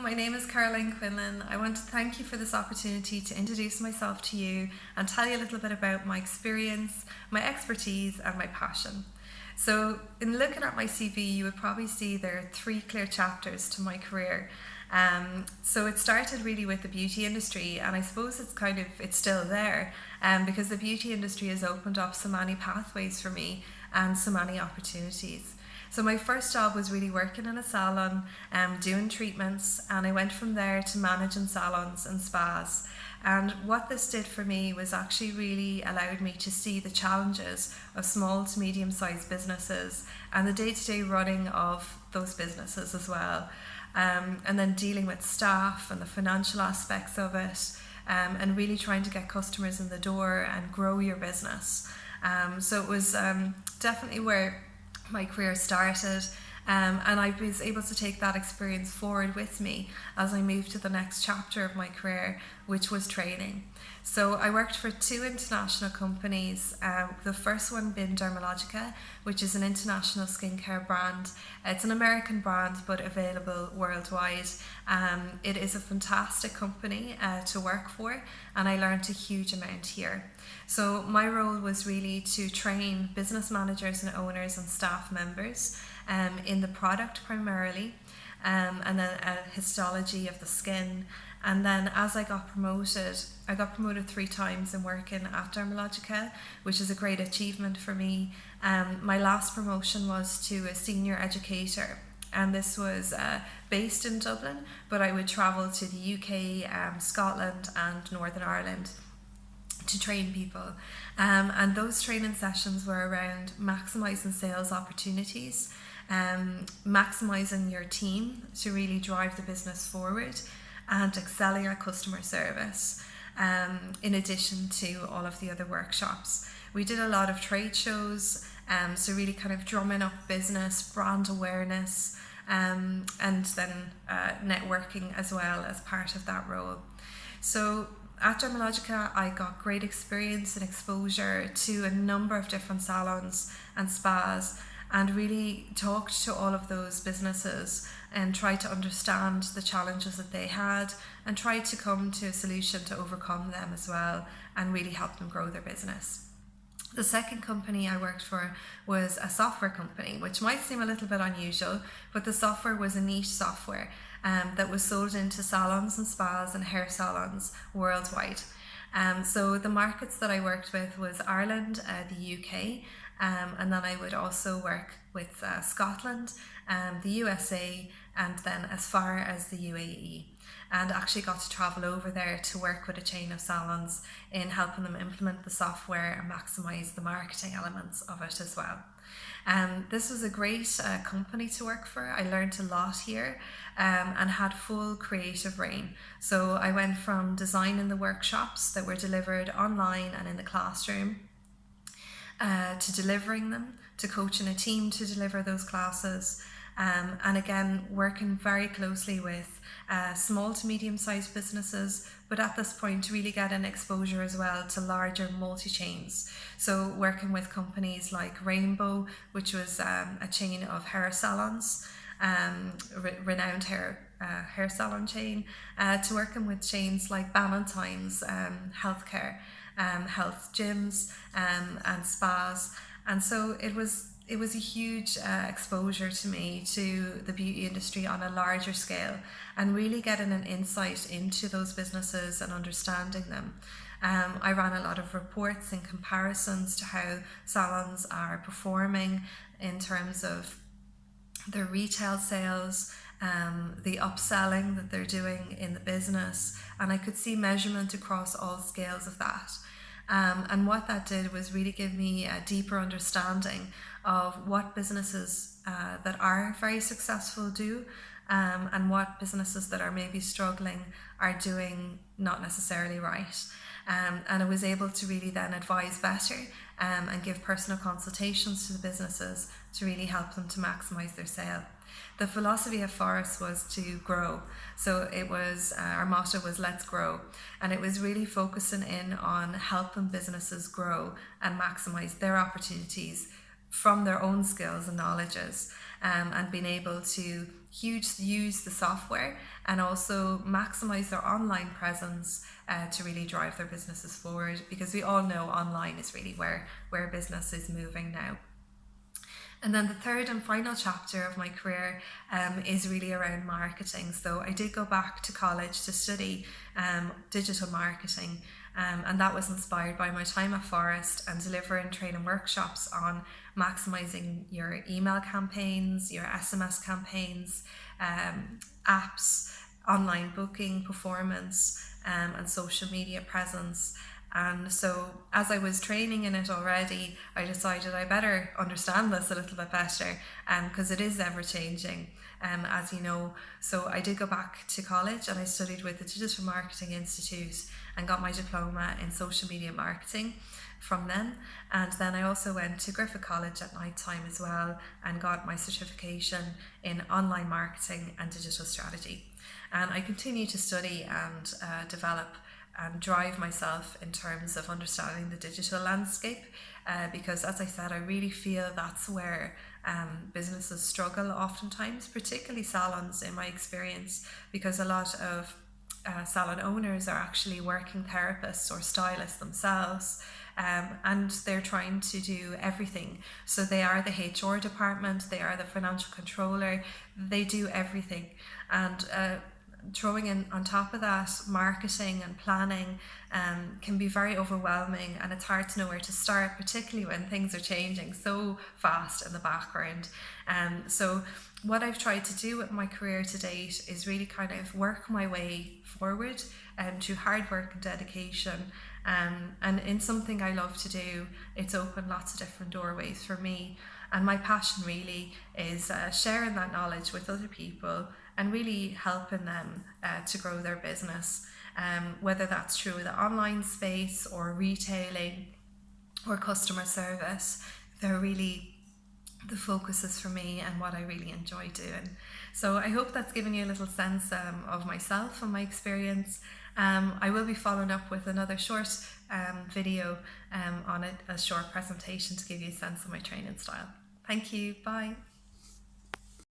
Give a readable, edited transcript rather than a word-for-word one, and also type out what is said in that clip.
my name is Caroline Quinlan. I want to thank you for this opportunity to introduce myself to you and tell you a little bit about my experience, my expertise, and my passion. So, in looking at my CV, you would probably see there are 3 clear chapters to my career. So it started really with the beauty industry, and I suppose it's still there, because the beauty industry has opened up so many pathways for me and so many opportunities. So my first job was really working in a salon, doing treatments, and I went from there to managing salons and spas. And what this did for me was actually really allowed me to see the challenges of small to medium sized businesses and the day-to-day running of those businesses as well. And then dealing with staff and the financial aspects of it, and really trying to get customers in the door and grow your business. So it was definitely where my career started, and I was able to take that experience forward with me as I moved to the next chapter of my career, which was training. So I worked for 2 international companies, the first one being Dermalogica, which is an international skincare brand. It's an American brand but available worldwide. It is a fantastic company to work for, and I learned a huge amount here. So my role was really to train business managers and owners and staff members in the product primarily, and then a histology of the skin. And then as I got promoted 3 times in working at Dermalogica, which is a great achievement for me. My last promotion was to a senior educator, and this was based in Dublin, but I would travel to the UK, Scotland and Northern Ireland to train people. And those training sessions were around maximising sales opportunities, maximising your team to really drive the business forward, and excelling at customer service, in addition to all of the other workshops. We did a lot of trade shows, so really kind of drumming up business, brand awareness, and then networking as well as part of that role. So at Dermalogica, I got great experience and exposure to a number of different salons and spas, and really talked to all of those businesses and tried to understand the challenges that they had and tried to come to a solution to overcome them as well and really help them grow their business. The second company I worked for was a software company, which might seem a little bit unusual, but the software was a niche software that was sold into salons and spas and hair salons worldwide. So the markets that I worked with was Ireland, the UK, and then I would also work with Scotland, the USA, and then as far as the UAE. And actually got to travel over there to work with a chain of salons in helping them implement the software and maximise the marketing elements of it as well. This was a great company to work for. I learned a lot here, and had full creative reign. So I went from designing the workshops that were delivered online and in the classroom, to delivering them, to coaching a team to deliver those classes, and again working very closely with small to medium sized businesses, but at this point really getting exposure as well to larger multi-chains. So working with companies like Rainbow, which was a chain of hair salons, renowned hair salon chain, to working with chains like Ballantyne's healthcare, health gyms, and spas. And so it was a huge exposure to me to the beauty industry on a larger scale, and really getting an insight into those businesses and understanding them. I ran a lot of reports and comparisons to how salons are performing in terms of their retail sales, the upselling that they're doing in the business, and I could see measurement across all scales of that. And what that did was really give me a deeper understanding of what businesses that are very successful do, and what businesses that are maybe struggling are doing not necessarily right. And I was able to really then advise better, and give personal consultations to the businesses to really help them to maximise their sale. The philosophy of Forest was to grow. So it was, our motto was let's grow. And it was really focusing in on helping businesses grow and maximise their opportunities from their own skills and knowledges. and being able to use the software and also maximize their online presence to really drive their businesses forward, because we all know online is really where business is moving now. And then the third and final chapter of my career is really around marketing. So I did go back to college to study digital marketing, and that was inspired by my time at Forest and delivering training workshops on maximising your email campaigns, your SMS campaigns, apps, online booking performance, and social media presence. And so as I was training in it already, I decided I better understand this a little bit better, because it is ever changing, as you know. So I did go back to college and I studied with the Digital Marketing Institute and got my diploma in social media marketing from them. And then I also went to Griffith College at night time as well and got my certification in online marketing and digital strategy. And I continue to study and develop and drive myself in terms of understanding the digital landscape, because as I said, I really feel that's where businesses struggle oftentimes, particularly salons in my experience, because a lot of salon owners are actually working therapists or stylists themselves, and they're trying to do everything. So they are the HR department, they are the financial controller, they do everything. And throwing in on top of that marketing and planning can be very overwhelming, and it's hard to know where to start, particularly when things are changing so fast in the background. So what I've tried to do with my career to date is really kind of work my way forward through hard work and dedication, and in something I love to do. It's opened lots of different doorways for me, and my passion really is sharing that knowledge with other people and really helping them to grow their business, whether that's through the online space or retailing or customer service. They're really the focuses for me and what I really enjoy doing. So I hope that's given you a little sense of myself and my experience. I will be following up with another short video on it, a short presentation to give you a sense of my training style. Thank you. Bye.